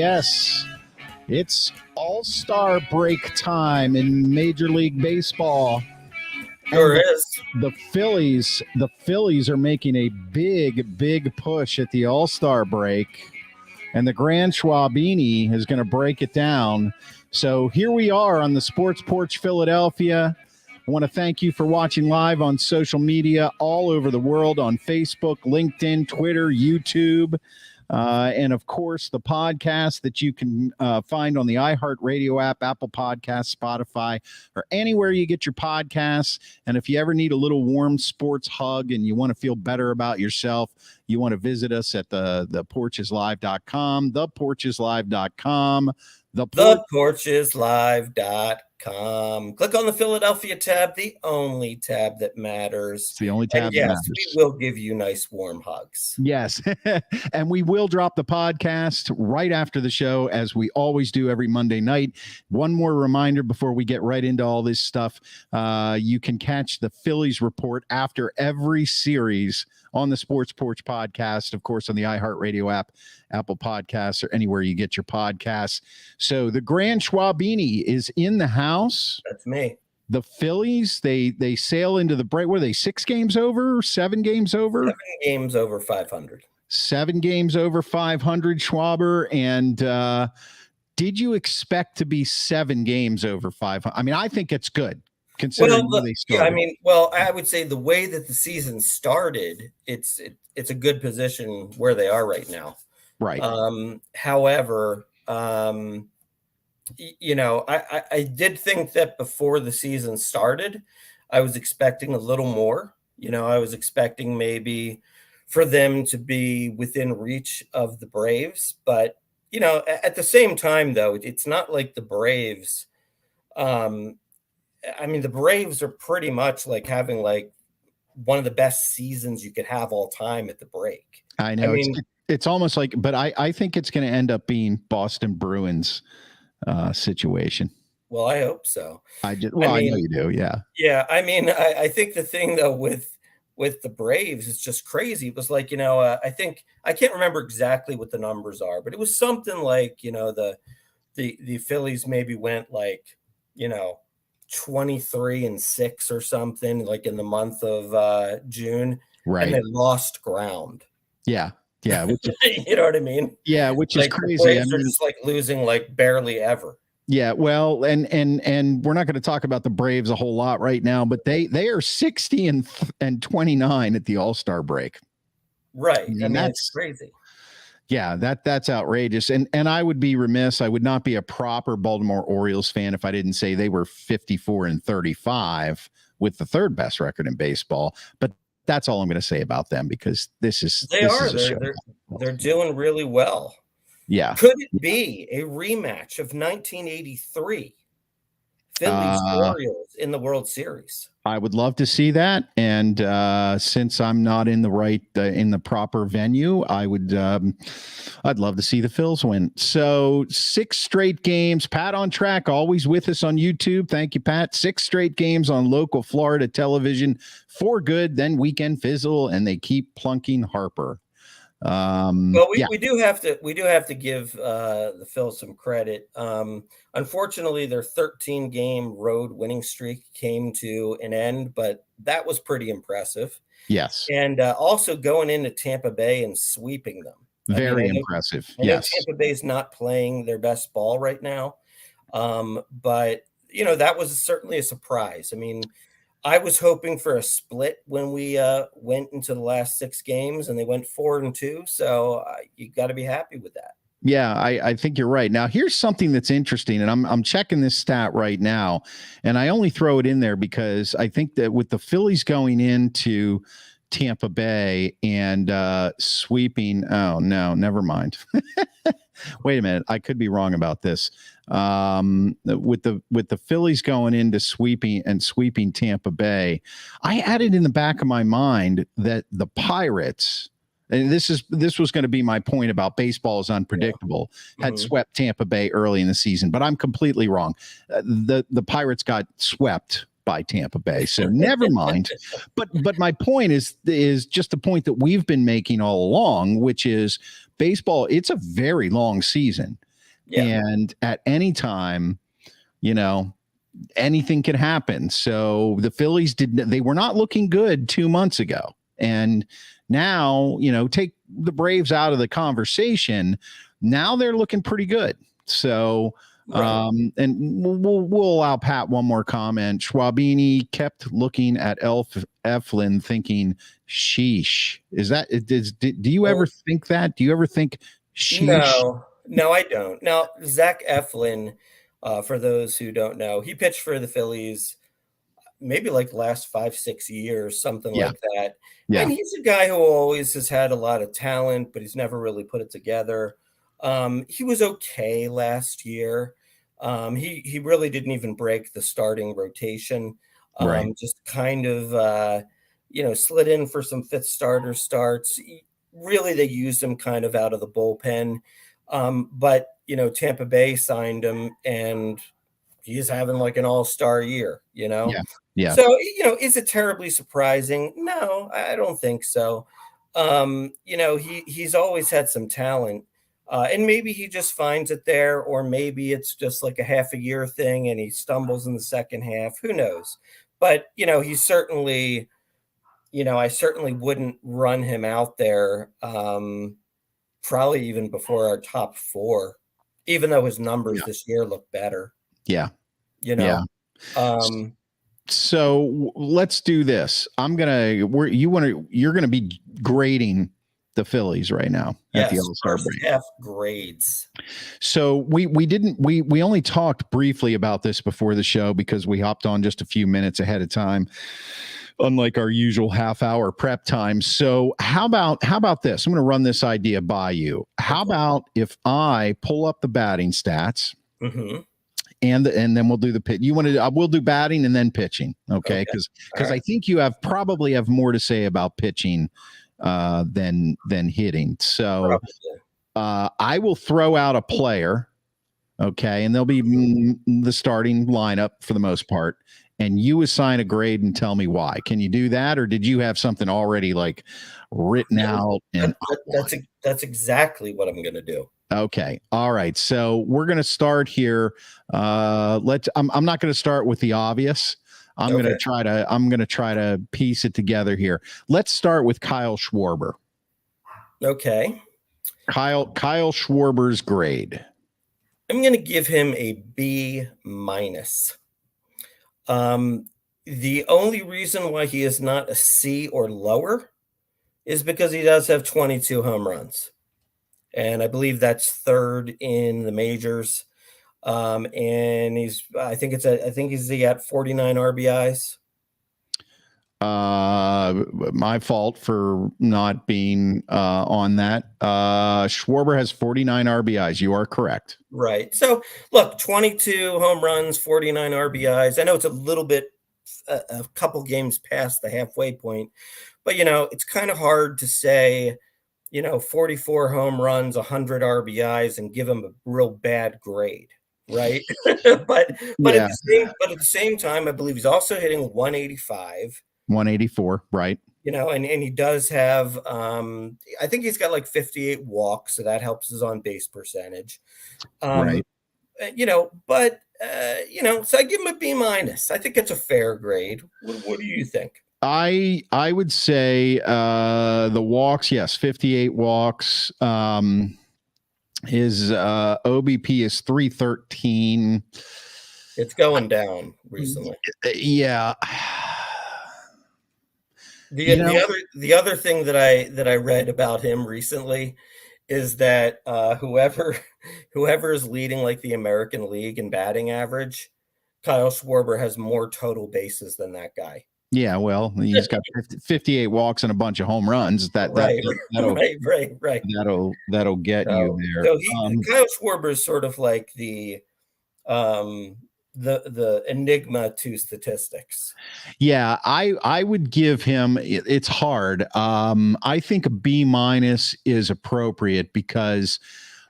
Yes, it's all-star break time in Major League Baseball. Sure is. The Phillies are making a big push at the all-star break, and the Grand Schwabini is going to break it down. So here we are on the Sports Porch Philadelphia. I want to thank you for watching live on social media all over the world, on Facebook, LinkedIn, Twitter, YouTube, and, of course, the podcast that you can find on the iHeartRadio app, Apple Podcasts, Spotify, or anywhere you get your podcasts. And if you ever need a little warm sports hug and you want to feel better about yourself, you want to visit us at the porcheslive.com, theporcheslive.com, theporcheslive.com. Click on the Philadelphia tab, the only tab that matters. It's the only tab and yes, that matters. We will give you nice warm hugs. Yes. And we will drop the podcast right after the show, as we always do every Monday night. One more reminder before we get right into all this stuff. You can catch the Phillies report after every series on the Sports Porch podcast, of course, on the iHeartRadio app, Apple Podcasts, or anywhere you get your podcasts. So the Grand Schwabini is in the house. That's me. The Phillies, they sail into the break. What are they, 6 games over, 7 games over? 7 games over 500. 7 games over 500, Schwaber. And did you expect to be 7 games over 500? I mean, I think it's good. Considering where they started. I would say the way that the season started, it's a good position where they are right now. Right. However, I did think that before the season started, I was expecting a little more. I was expecting maybe for them to be within reach of the Braves. But, at the same time, though, it's not like the Braves the Braves are pretty much like having like one of the best seasons you could have all time at the break. I know. It's almost like, but I think it's going to end up being Boston Bruins situation. Well, I hope so. I know you do. Yeah. Yeah. I think the thing though with the Braves is just crazy. It was like, I think I can't remember exactly what the numbers are, but it was something like, the Phillies maybe went like, 23-6 or something, like in the month of June, right? And they lost ground. Yeah. Which is, you know what I mean? Yeah, which like is crazy. The Braves are just like losing like barely ever. Yeah, well, and we're not going to talk about the Braves a whole lot right now, but they are 60 and 29 at the All-Star break. Right, that's crazy. Yeah, that's outrageous. And I would be remiss. I would not be a proper Baltimore Orioles fan if I didn't say they were 54-35 with the 3rd best record in baseball. But that's all I'm going to say about them, because they're doing really well. Yeah. Could it be a rematch of 1983 Phillies Orioles in the World Series? I would love to see that, and since I'm not in the proper venue, I'd love to see the Phils win. So 6 straight games. Pat on track, always with us on YouTube. Thank you, Pat. 6 straight games on local Florida television. 4 good, then weekend fizzle, and they keep plunking Harper. We do have to give the Phils some credit. Unfortunately, their 13-game road winning streak came to an end, but that was pretty impressive. Yes, and also going into Tampa Bay and sweeping them. Very impressive. Yes, Tampa Bay's not playing their best ball right now, but that was certainly a surprise. I was hoping for a split when we went into the last 6 games, and they went 4-2. So you got to be happy with that. Yeah, I think you're right. Now, here's something that's interesting, and I'm checking this stat right now, and I only throw it in there because I think that with the Phillies going into Tampa Bay and sweeping, oh no, never mind. Wait a minute, I could be wrong about this. With the Phillies going into sweeping Tampa Bay, I added in the back of my mind that the Pirates, and this was going to be my point about baseball is unpredictable, had swept Tampa Bay early in the season, but I'm completely wrong. The Pirates got swept by Tampa Bay, so never mind. But my point is just a point that we've been making all along, which is baseball. It's a very long season. Yeah. And at any time, you know, anything can happen. So the Phillies they were not looking good 2 months ago. And now, take the Braves out of the conversation. Now they're looking pretty good. So, Right. and we'll allow Pat one more comment. Schwabini kept looking at Eflin thinking, sheesh. Do you ever think that? Do you ever think sheesh? No, I don't. Now, Zach Eflin, for those who don't know, he pitched for the Phillies maybe like the last 5, 6 years, something Yeah. like that. Yeah. And he's a guy who always has had a lot of talent, but he's never really put it together. He was okay last year. He really didn't even break the starting rotation. Right. Just kind of slid in for some fifth starter starts. Really, they used him kind of out of the bullpen. But Tampa Bay signed him, and he's having like an all-star year. Yeah. Yeah. So, is it terribly surprising? No, I don't think so. He's always had some talent. And maybe he just finds it there, or maybe it's just like a half a year thing and he stumbles in the second half. Who knows? But, he's certainly, I certainly wouldn't run him out there, probably even before our top four, even though his numbers Yeah. this year look better. Yeah. You know, So let's do this. You're gonna be grading the Phillies right now at the yes, All-Star first break. half grades. So we only talked briefly about this before the show because we hopped on just a few minutes ahead of time, unlike our usual half-hour prep time. So how about this? I'm going to run this idea by you. How about if I pull up the batting stats? Mm-hmm. And then we'll do the pitch. We'll do batting and then pitching. Okay. Cause I think you probably have more to say about pitching than hitting. So I will throw out a player. Okay. And they'll be the starting lineup for the most part. And you assign a grade and tell me why. Can you do that? Or did you have something already like written out? And that's exactly what I'm going to do. Okay. All right. So we're going to start here. I'm not going to start with the obvious. I'm going to try to piece it together here. Let's start with Kyle Schwarber. Okay. Kyle Schwarber's grade. I'm going to give him a B-. The only reason why he is not a C or lower is because he does have 22 home runs. And I believe that's third in the majors. And I think he's at 49 RBIs. My fault for not being on that. Schwarber has 49 RBIs. You are correct. Right. So look, 22 home runs, 49 RBIs. I know it's a little bit, a couple games past the halfway point, but it's kind of hard to say, 44 home runs, 100 RBIs, and give him a real bad grade, right? but at the same time, I believe he's also hitting 185, 184, right? And he does have, I think he's got like 58 walks, so that helps his on base percentage, right? So I give him a B-. I think it's a fair grade. What do you think? I would say the walks, yes, 58 walks. His OBP is 313. It's going down recently. Yeah. The other thing that I read about him recently is that whoever is leading like the American League in batting average, Kyle Schwarber has more total bases than that guy. Yeah, well, he's got 58 walks and a bunch of home runs. That'll get you there. So Kyle Schwarber is sort of like the enigma to statistics. Yeah, I would give him. It's hard. I think a B- is appropriate because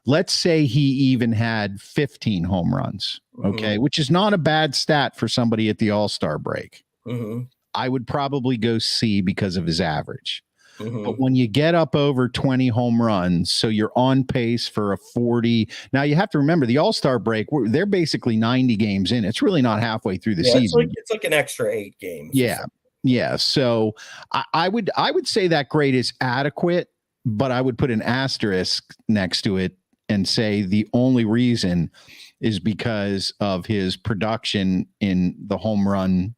let's say he even had 15 home runs. Okay, which is not a bad stat for somebody at the All-Star break. I would probably go C because of his average. Hmm. But when you get up over 20 home runs, so you're on pace for a 40. Now you have to remember the All-Star break, they're basically 90 games in. It's really not halfway through the Yeah, season. it's like an extra 8 games or Yeah. something. Yeah. So I would say that grade is adequate, but I would put an asterisk next to it and say the only reason is because of his production in the home run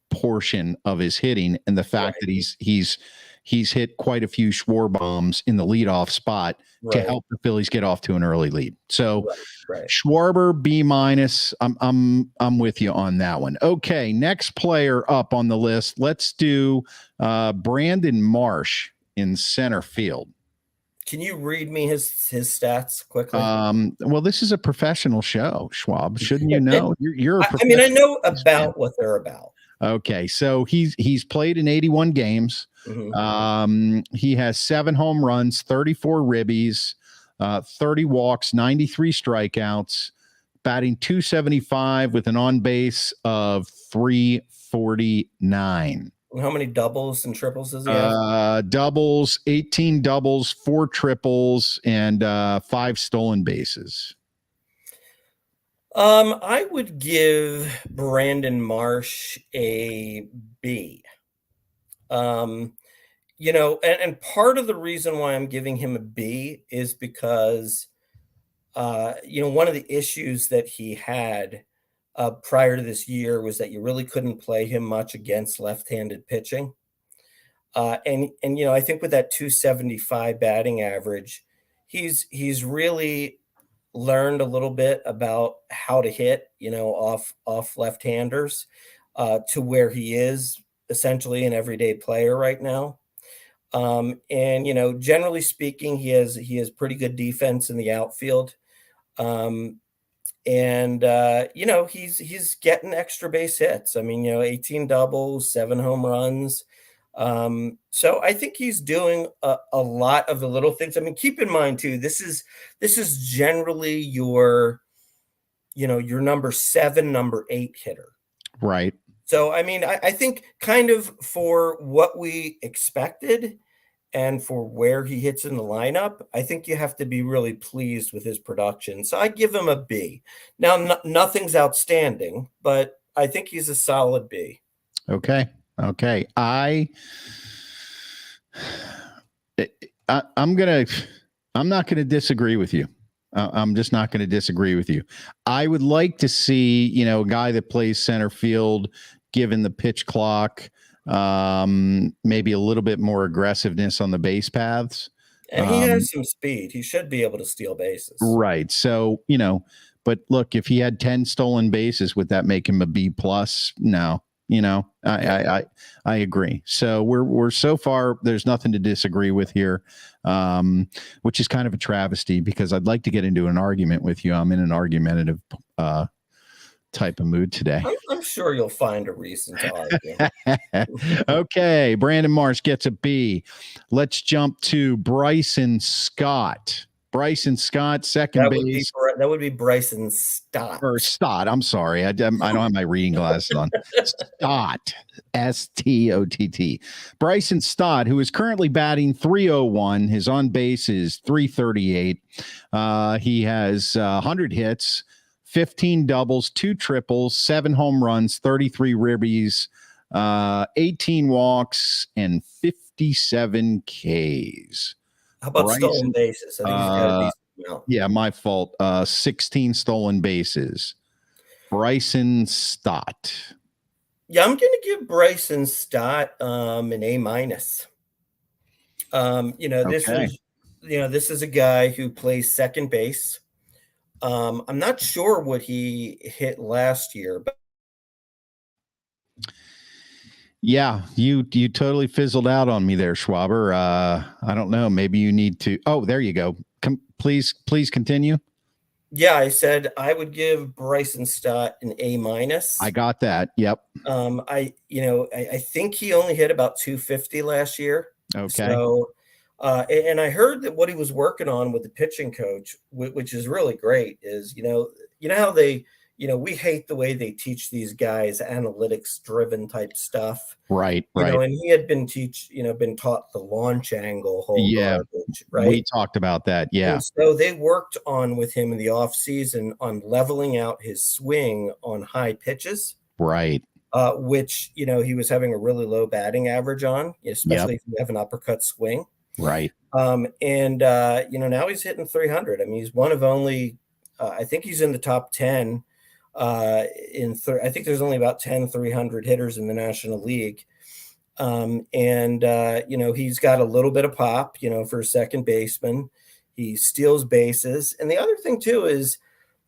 portion of his hitting and the fact Right, that he's hit quite a few Schwarber bombs in the leadoff spot to right, help the Phillies get off to an early lead. So right, right. Schwarber B minus. I'm with you on that one. Okay, next player up on the list. Let's do Brandon Marsh in center field. Can you read me his stats quickly? Well, this is a professional show, Schwab. Shouldn't you know? You're a I mean, I professional know fan. about what they're about. Okay, so he's played in 81 games. Hmm. He has 7 home runs, 34 ribbies, 30 walks, 93 strikeouts, batting 275 with an on base of 349. How many doubles and triples does he have? Doubles, 18 doubles, 4 triples, and 5 stolen bases. I would give Brandon Marsh a B. Um, and part of the reason why I'm giving him a B is because one of the issues that he had prior to this year was that you really couldn't play him much against left-handed pitching. And I think with that 275 batting average, he's really learned a little bit about how to hit, off left-handers, to where he is essentially an everyday player right now. And generally speaking, he has pretty good defense in the outfield. Um, and he's getting extra base hits. I mean, 18 doubles, 7 home runs. So I think he's doing a lot of the little things. I mean, keep in mind too, this is generally your number 7, number 8 hitter. Right. So I mean, I think kind of for what we expected and for where he hits in the lineup, I think you have to be really pleased with his production. So I give him a B. Now, nothing's outstanding, but I think he's a solid B. Okay. Okay. I'm not gonna disagree with you. I'm just not going to disagree with you. I would like to see, a guy that plays center field, given the pitch clock, maybe a little bit more aggressiveness on the base paths. And he has some speed. He should be able to steal bases. Right. So, but look, if he had 10 stolen bases, would that make him a B plus? No. I agree. So we're so far, there's nothing to disagree with here, which is kind of a travesty because I'd like to get into an argument with you. I'm in an argumentative type of mood today. I'm sure you'll find a reason to argue. Okay, Brandon Marsh gets a B. Let's jump to Bryson Scott. Bryson Scott, second base. That would be Bryson Stott. Or Stott. I'm sorry. I don't have my reading glasses on. Stott. Stott. Bryson Stott, who is currently batting 301. His on base is 338. He has 100 hits, 15 doubles, 2 triples, 7 home runs, 33 ribbies, 18 walks, and 57 Ks. How about stolen bases? I think he's got a decent amount. Yeah, my fault. 16 stolen bases. Bryson Stott. Yeah, I'm going to give Bryson Stott an A minus. Okay. This is a guy who plays second base. I'm not sure what he hit last year, but Yeah, you totally fizzled out on me there, Schwaber. I don't know. Maybe you need to. Oh, there you go. Please continue. yeah, I said I would give Bryson Stott an A minus. I got that. Yep. I think he only hit about 250 last year. Okay. So, and I heard that what he was working on with the pitching coach, which is really great, is how they we hate the way they teach these guys analytics driven type stuff, Right. Right. and he had been taught the launch angle whole Yeah. garbage, We right? talked about that. Yeah. And so they worked on with him in the off season on leveling out his swing on high pitches, Right. which, he was having a really low batting average on, Yep. especially if you have an uppercut swing. Right. And now he's hitting 300. I mean, he's one of only, I think he's in the top 10. I think there's only about 10 300 hitters in the National League. He's got a little bit of pop, for a second baseman. He steals bases. And the other thing too is,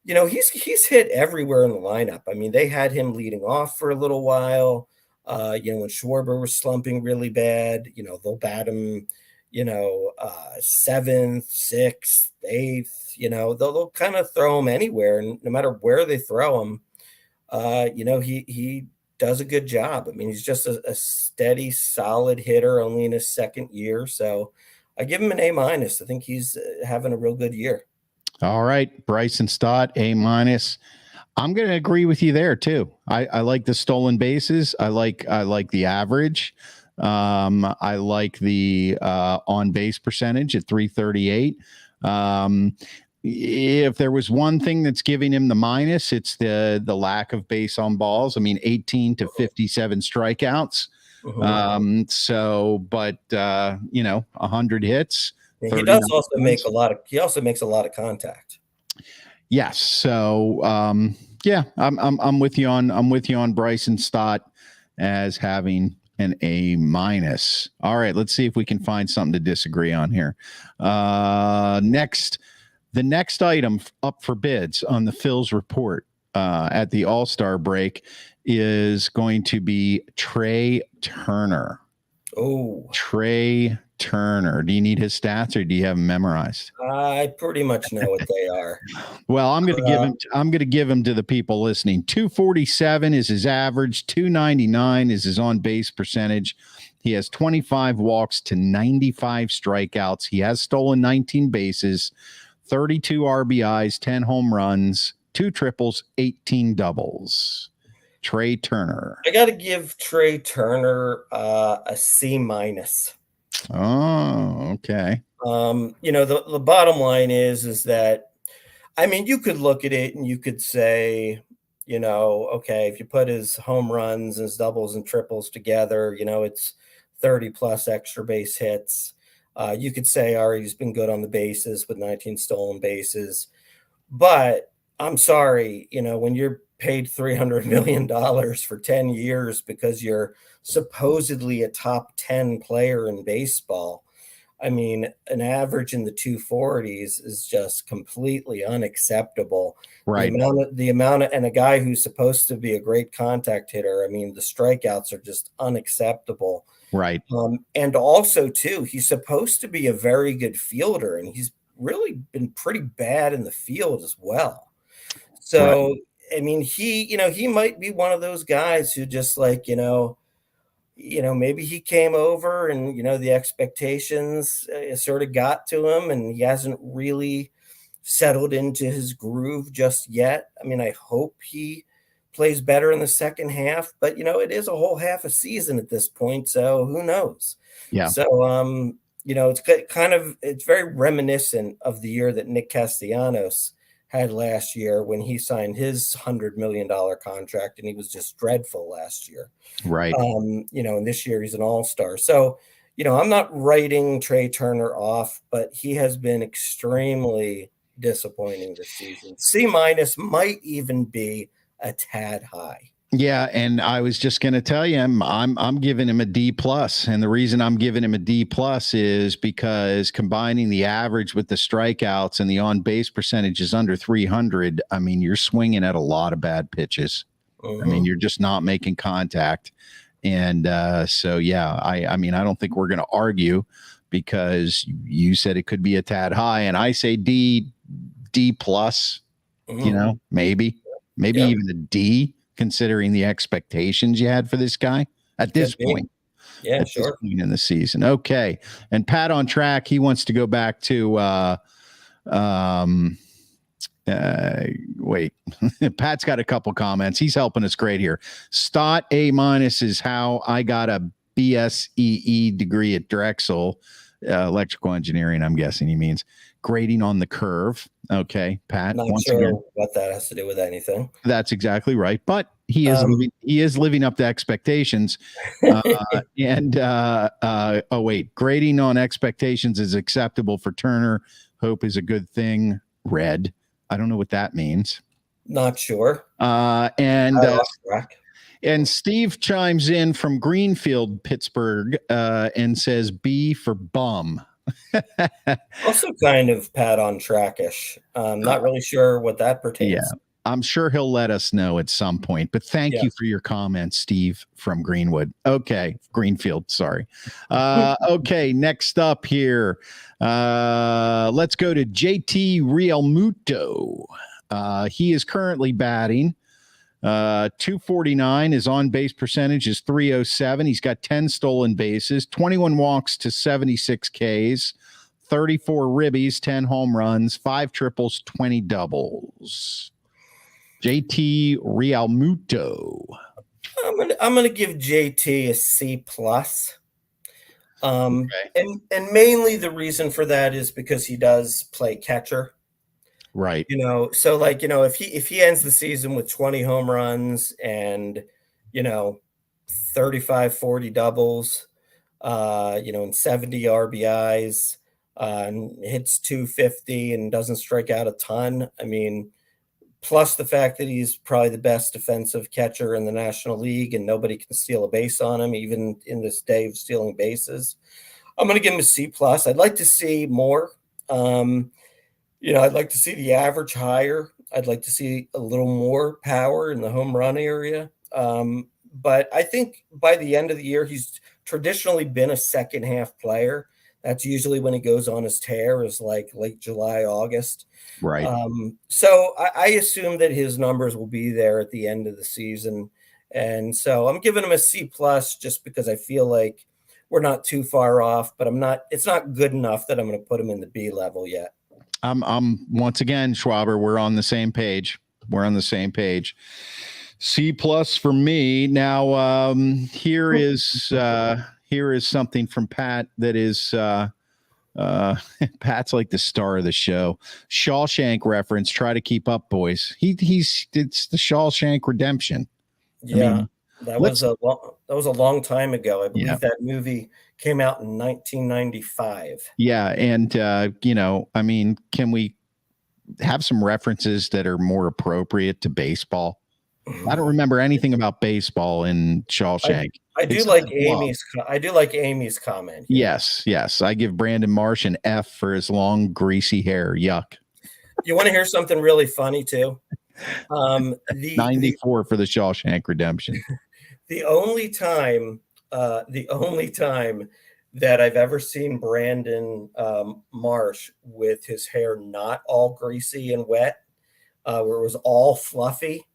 he's hit everywhere in the lineup. I mean, they had him leading off for a little while. When Schwarber was slumping really bad, they'll bat him, seventh, sixth, eighth, they'll kind of throw him anywhere. And no matter where they throw him, he does a good job. I mean, he's just a steady, solid hitter, only in his second year. So I give him an A-. I think he's having a real good year. All right. Bryson Stott, A-. I'm going to agree with you there too. I like the stolen bases. I like the average. I like the on base percentage at 338. If there was one thing that's giving him the minus, it's the lack of base on balls. I mean, 18 to 57 strikeouts. But 100 hits. He does also make he also makes a lot of contact. Yes. So I'm with you on Bryson Stott as having an A-. All right, let's see if we can find something to disagree on here. The next item up for bids on the Phil's report at the All-Star break is going to be Trey Turner. Oh, Trey Turner. Do you need his stats or do you have them memorized? I pretty much know what they are. Well, I'm going to give him to the people listening. 247 is his average. 299 is his on base percentage. He has 25 walks to 95 strikeouts. He has stolen 19 bases, 32 RBIs, 10 home runs, 2 triples, 18 doubles. Trey Turner. I got to give Trey Turner a C-. Oh, okay. The bottom line is that, I mean, you could look at it and you could say, okay, if you put his home runs, his doubles and triples together, it's 30 plus extra base hits. You could say, all right, he's been good on the bases with 19 stolen bases. But I'm sorry, when you're paid $300 million for 10 years because you're supposedly a top 10 player in baseball, I mean, an average in the 240s is just completely unacceptable. Right. The amount of, and a guy who's supposed to be a great contact hitter, I mean, the strikeouts are just unacceptable. Right. And also, too, he's supposed to be a very good fielder, and he's really been pretty bad in the field as well. So, right. I mean, he might be one of those guys who just maybe he came over and, the expectations sort of got to him and he hasn't really settled into his groove just yet. I mean, I hope he plays better in the second half, but, it is a whole half a season at this point. So who knows? Yeah. So, it's very reminiscent of the year that Nick Castellanos had last year when he signed his $100 million contract, and he was just dreadful last year. Right. And this year he's an all-star. So, I'm not writing Trey Turner off, but he has been extremely disappointing this season. C- might even be a tad high. Yeah, and I was just going to tell you, I'm giving him a D+, and the reason I'm giving him a D+ is because combining the average with the strikeouts and the on base percentage is under 300. I mean, you're swinging at a lot of bad pitches. I mean, you're just not making contact, and so yeah, I mean, I don't think we're going to argue because you said it could be a tad high, and I say D+. Maybe even a D, considering the expectations you had for this guy at this point. Yeah, at sure. This point in the season. Okay. And Pat on track, he wants to go back to Wait, Pat's got a couple comments. He's helping us great here. Stott A- is how I got a BSEE degree at Drexel, electrical engineering. I'm guessing he means grading on the curve. Okay, Pat. Not Once sure again, what that has to do with anything. that's exactly right. But he is living up to expectations. Oh wait, grading on expectations is acceptable for Turner. Hope is a good thing. Red. I don't know what that means. Not sure. And lost track. And Steve chimes in from Greenfield, Pittsburgh, and says B for bum. Also kind of pat on trackish. Not really sure what that pertains. Yeah, I'm sure he'll let us know at some point. But thank you for your comments, Steve from Greenwood. Okay, Greenfield, sorry. Okay, next up here, let's go to JT Realmuto. He is currently batting 249. His on base percentage is 307. He's got 10 stolen bases, 21 walks to 76 Ks, 34 ribbies, 10 home runs, 5 triples, 20 doubles. JT Realmuto. I'm gonna give JT a C plus. And mainly the reason for that is because he does play catcher. Right. So like, if he ends the season with 20 home runs and 35, 40 doubles, and 70 RBIs, and hits 250 and doesn't strike out a ton. I mean, plus the fact that he's probably the best defensive catcher in the National League and nobody can steal a base on him, even in this day of stealing bases. I'm going to give him a C plus. I'd like to see more. I'd like to see the average higher. I'd like to see a little more power in the home run area. But I think by the end of the year, he's traditionally been a second half player. That's usually when he goes on his tear, is like late July, August. Right. So I assume that his numbers will be there at the end of the season. And so I'm giving him a C plus just because I feel like we're not too far off, but it's not good enough that I'm going to put him in the B level yet. I'm once again, Schwaber, we're on the same page. C plus for me. Now, here is something from Pat that is Pat's like the star of the show. Shawshank reference. Try to keep up, boys. It's the Shawshank Redemption. Yeah, that was a long time ago. I believe that movie came out in 1995. Yeah, and can we have some references that are more appropriate to baseball? I don't remember anything about baseball in Shawshank. I do like Amy's comment. Yes. I give Brandon Marsh an F for his long, greasy hair. Yuck. You want to hear something really funny too? 94 for the Shawshank Redemption. The only time that I've ever seen Brandon Marsh with his hair not all greasy and wet, where it was all fluffy.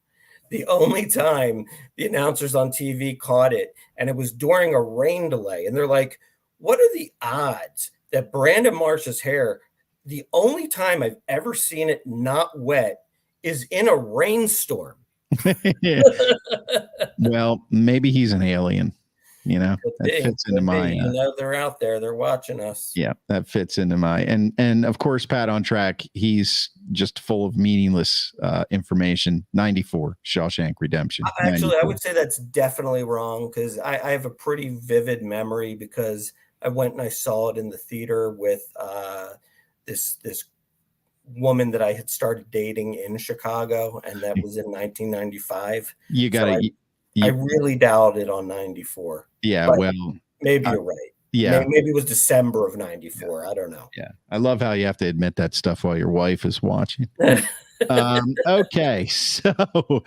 The only time the announcers on TV caught it, and it was during a rain delay. And they're like, what are the odds that Brandon Marsh's hair, the only time I've ever seen it not wet, is in a rainstorm? Well, maybe he's an alien. That fits into my. They're out there. They're watching us. Yeah, that fits into my. And of course, Pat on track. He's just full of meaningless information. 94 Shawshank Redemption. Actually, 94. I would say that's definitely wrong because I have a pretty vivid memory because I went and I saw it in the theater with this woman that I had started dating in Chicago, and that was in 1995. You got to. I really doubted it on 94. Yeah, but well, maybe you're right. Yeah, maybe it was December of 94. I don't know. Yeah, I love how you have to admit that stuff while your wife is watching. Okay, so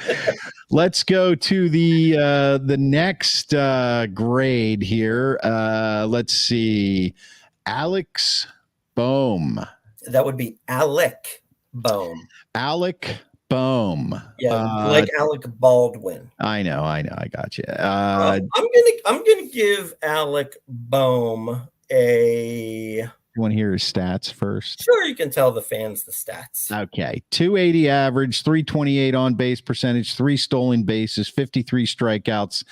let's go to the next grade here. Let's see, Alex Bohm. That would be Alec Bohm. Alec Bohm. Yeah, like Alec Baldwin. I know. I got you. I'm gonna give Alec Bohm a You want to hear his stats first? Sure, you can tell the fans the stats. Okay. 280 average, 328 on base percentage, 3 stolen bases, 53 strikeouts,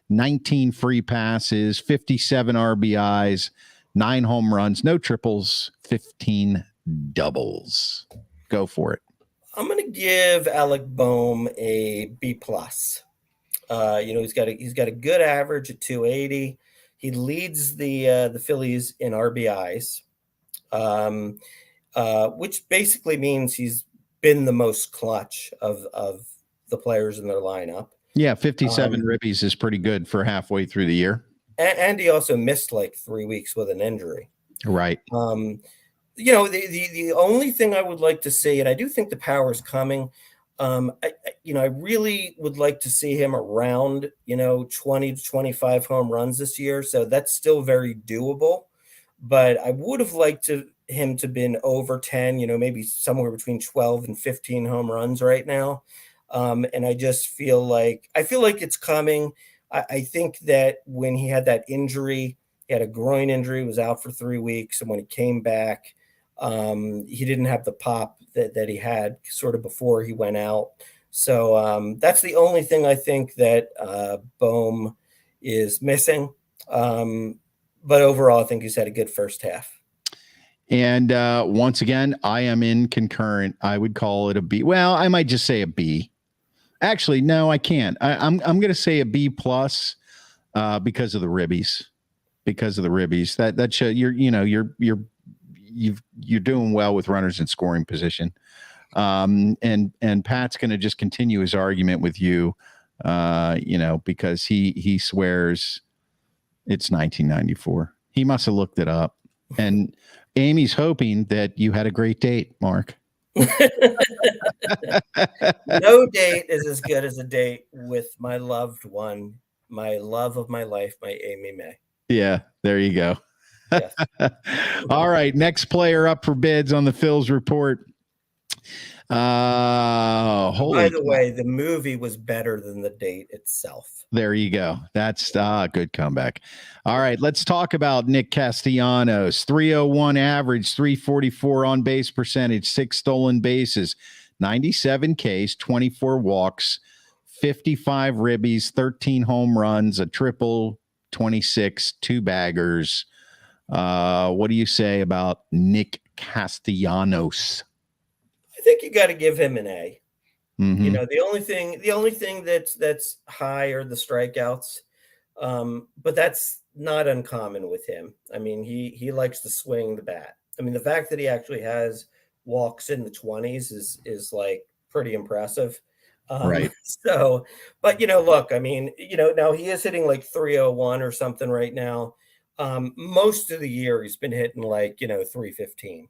19 free passes, 57 RBIs, 9 home runs, no triples, 15 doubles. Go for it. I'm going to give Alec Boehm a B plus. He's got a good average at 280. He leads the Phillies in RBIs, which basically means he's been the most clutch of the players in their lineup. Yeah, 57 ribbies is pretty good for halfway through the year. And he also missed like 3 weeks with an injury. Right. The only thing I would like to see, and I do think the power is coming. I really would like to see him around 20 to 25 home runs this year. So that's still very doable. But I would have liked him to been over 10, maybe somewhere between 12 and 15 home runs right now. And I just feel like it's coming. I think that when he had that injury, he had a groin injury, was out for 3 weeks. And when he came back, he didn't have the pop that he had sort of before he went out. So that's the only thing I think that Boehm is missing. But overall, I think he's had a good first half. And once again, I am in concurrent. I would call it a B. Well, I might just say a B. Actually, no, I can't. I'm going to say a B plus because of the ribbies. Because of the ribbies, that show you're doing well with runners in scoring position. And Pat's going to just continue his argument with you, because he swears it's 1994. He must have looked it up. And Amy's hoping that you had a great date, Mark. No date is as good as a date with my loved one, my love of my life, my Amy May. Yeah, there you go. Yes. All right, next player up for bids on the Phils report. By the way, the movie was better than the date itself. There you go. That's good comeback. All right, let's talk about Nick Castellanos. 301 average, 344 on base percentage, 6 stolen bases, 97 Ks, 24 walks, 55 ribbies, 13 home runs, a triple, 26, 2 baggers. What do you say about Nick Castellanos? I think you got to give him an A. Mm-hmm. The only thing that's high are the strikeouts, but that's not uncommon with him. I mean, he likes to swing the bat. I mean, the fact that he actually has walks in the 20s is like pretty impressive. Right. So, but look, I mean, now he is hitting like 301 or something right now. Most of the year he's been hitting like 315.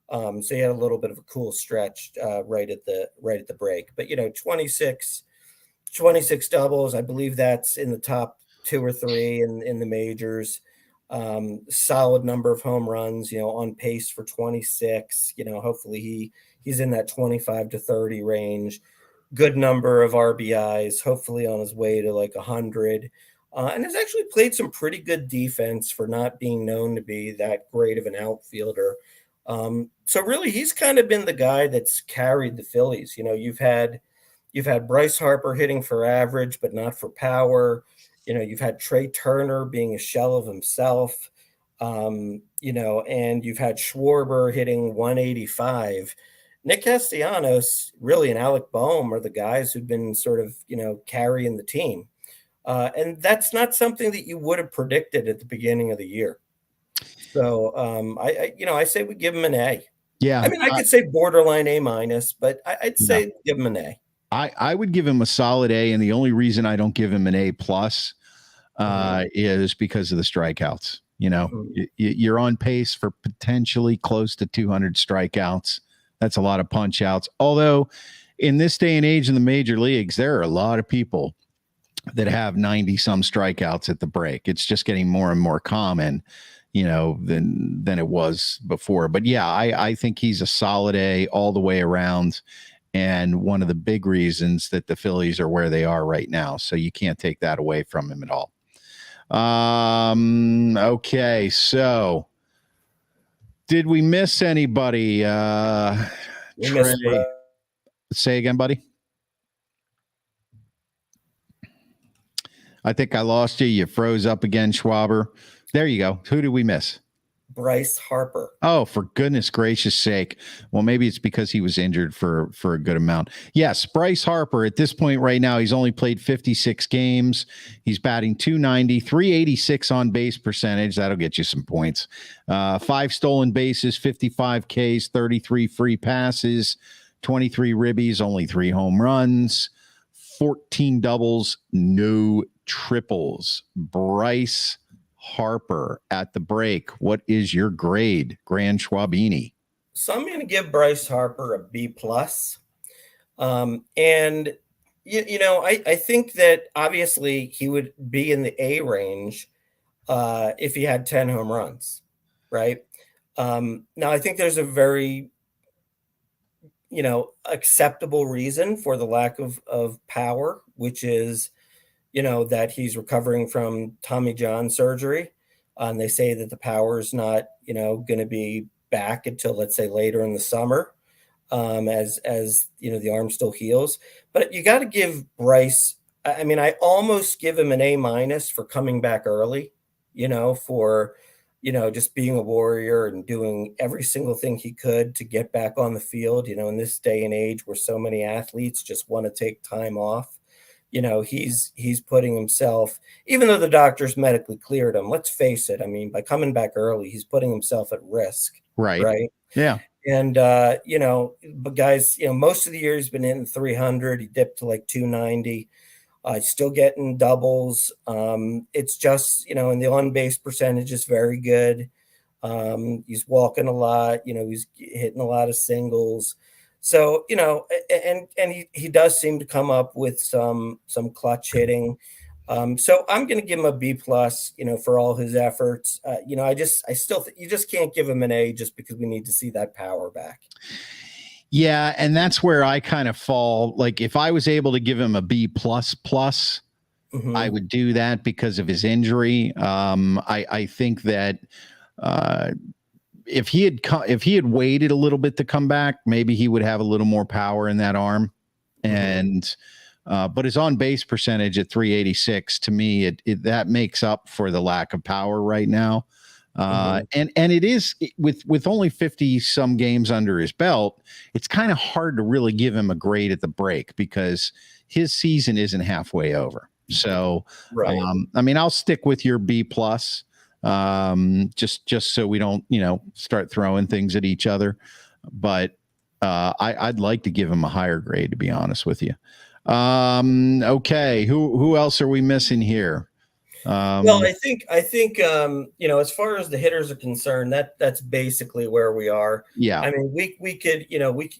So he had a little bit of a cool stretch right at the break. But 26 doubles, I believe that's in the top 2 or 3 in the majors. Solid number of home runs, on pace for 26. Hopefully he's in that 25 to 30 range. Good number of RBIs, hopefully on his way to like 100. And has actually played some pretty good defense for not being known to be that great of an outfielder. So really, he's kind of been the guy that's carried the Phillies. You've had Bryce Harper hitting for average, but not for power. You've had Trey Turner being a shell of himself. And you've had Schwarber hitting 185. Nick Castellanos, really, and Alec Boehm are the guys who've been sort of, carrying the team. And that's not something that you would have predicted at the beginning of the year. So I say we give him an A. Yeah. I mean, I could say borderline A minus, but I'd say give him an A. I would give him a solid A, and the only reason I don't give him an A plus is because of the strikeouts. You're on pace for potentially close to 200 strikeouts. That's a lot of punch outs. Although in this day and age in the major leagues, there are a lot of people that have 90 some strikeouts at the break. It's just getting more and more common, than it was before. But yeah, I think he's a solid A all the way around, and one of the big reasons that the Phillies are where they are right now. So you can't take that away from him at all. Okay, so Did we miss anybody? We Trey, missed say again, buddy. I think I lost you. You froze up again, Schwaber. There you go. Who did we miss? Bryce Harper. Oh, for goodness gracious sake. Well, maybe it's because he was injured for a good amount. Yes, Bryce Harper at this point right now, he's only played 56 games. He's batting 290, 386 on base percentage. That'll get you some points. 5 stolen bases, 55 Ks, 33 free passes, 23 ribbies, only 3 home runs, 14 doubles, no triples. Bryce Harper at the break. What is your grade, Grand Schwabini? So I'm going to give Bryce Harper a B plus. And I think that obviously he would be in the A range if he had 10 home runs, right? Now I think there's a very acceptable reason for the lack of power, which is that he's recovering from Tommy John surgery. And they say that the power is not, going to be back until, let's say, later in the summer, as the arm still heals. But you got to give Bryce, I mean, I almost give him an A minus for coming back early, for, just being a warrior and doing every single thing he could to get back on the field, in this day and age where so many athletes just want to take time off. He's putting himself, even though the doctors medically cleared him, let's face it. I mean, by coming back early, he's putting himself at risk. Right. Yeah. And, but guys, most of the year he's been in 300. He dipped to like 290. Still getting doubles. It's just, and the on-base percentage is very good. He's walking a lot, he's hitting a lot of singles. So, and he does seem to come up with some clutch hitting. So I'm going to give him a B plus, for all his efforts. I still think you just can't give him an A just because we need to see that power back. Yeah. And that's where I kind of fall. Like if I was able to give him a B plus, I would do that because of his injury. I think that, if he had waited a little bit to come back, maybe he would have a little more power in that arm. And but his on base percentage at 386 to me, that makes up for the lack of power right now. And it is with only 50 some games under his belt, it's kind of hard to really give him a grade at the break because his season isn't halfway over. So, right. I mean, I'll stick with your B plus. Just so we don't, start throwing things at each other. But I'd like to give him a higher grade, to be honest with you. Okay. Who else are we missing here? Well, I think as far as the hitters are concerned, that's basically where we are. Yeah. I mean, we could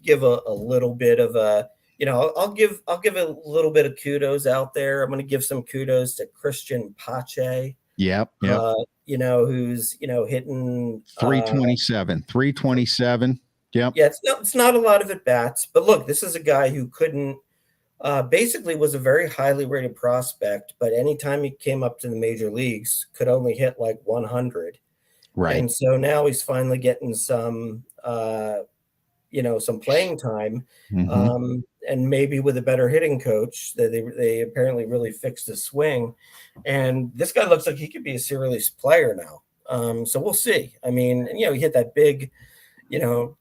give a little bit of a, I'll give a little bit of kudos out there. I'm going to give some kudos to Christian Pache. Yep. Who's hitting 327. Yep. Yeah, it's not a lot of at bats, but look, this is a guy who couldn't basically was a very highly rated prospect, but anytime he came up to the major leagues, could only hit like 100. Right. And so now he's finally getting some some playing time, and maybe with a better hitting coach. They apparently really fixed his swing, and this guy looks like he could be a serious player now. So we'll see. I mean, he hit that big,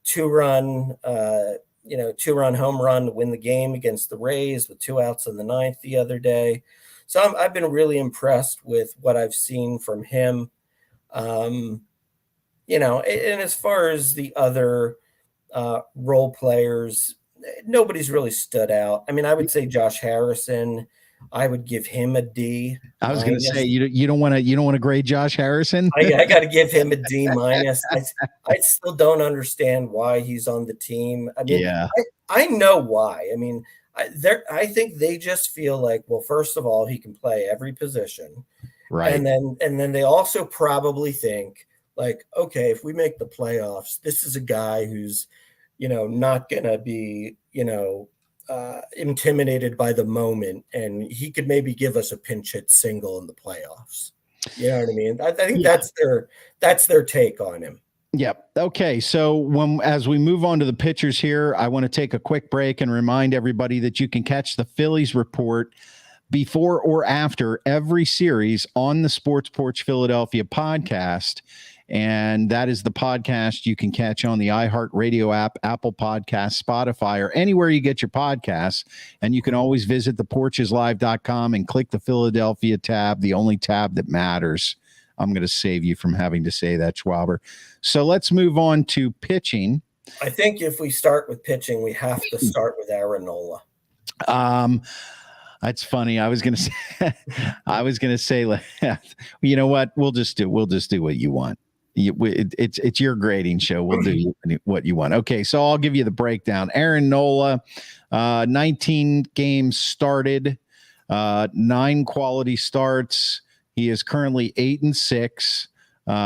two-run home run to win the game against the Rays with 2 outs in the 9th the other day. So I've been really impressed with what I've seen from him. And as far as the other role players, nobody's really stood out. I mean, I would say Josh Harrison. I would give him a D. I was going to say you don't want to grade Josh Harrison. I got to give him a D minus. I still don't understand why he's on the team. I mean, yeah. I know why. I mean, I think they just feel like, well, first of all, he can play every position, right? And then they also probably think like, okay, if we make the playoffs, this is a guy who's, not going to be, intimidated by the moment, and he could maybe give us a pinch hit single in the playoffs. You know what I mean? I think that's their take on him. Yep. Okay. So as we move on to the pitchers here, I want to take a quick break and remind everybody that you can catch the Phillies report before or after every series on the Sports Porch Philadelphia podcast. And that is the podcast you can catch on the iHeartRadio app, Apple Podcasts, Spotify, or anywhere you get your podcasts. And you can always visit theporcheslive.com and click the Philadelphia tab, the only tab that matters. I'm going to save you from having to say that, Schwaber. So let's move on to pitching. I think if we start with pitching, we have to start with Aaron Nola. That's funny. I was going to say, you know what? We'll just do what you want. It's your grading show. We'll do what you want. Okay. So I'll give you the breakdown. Aaron Nola, 19 games started, 9 quality starts. He is currently 8-6.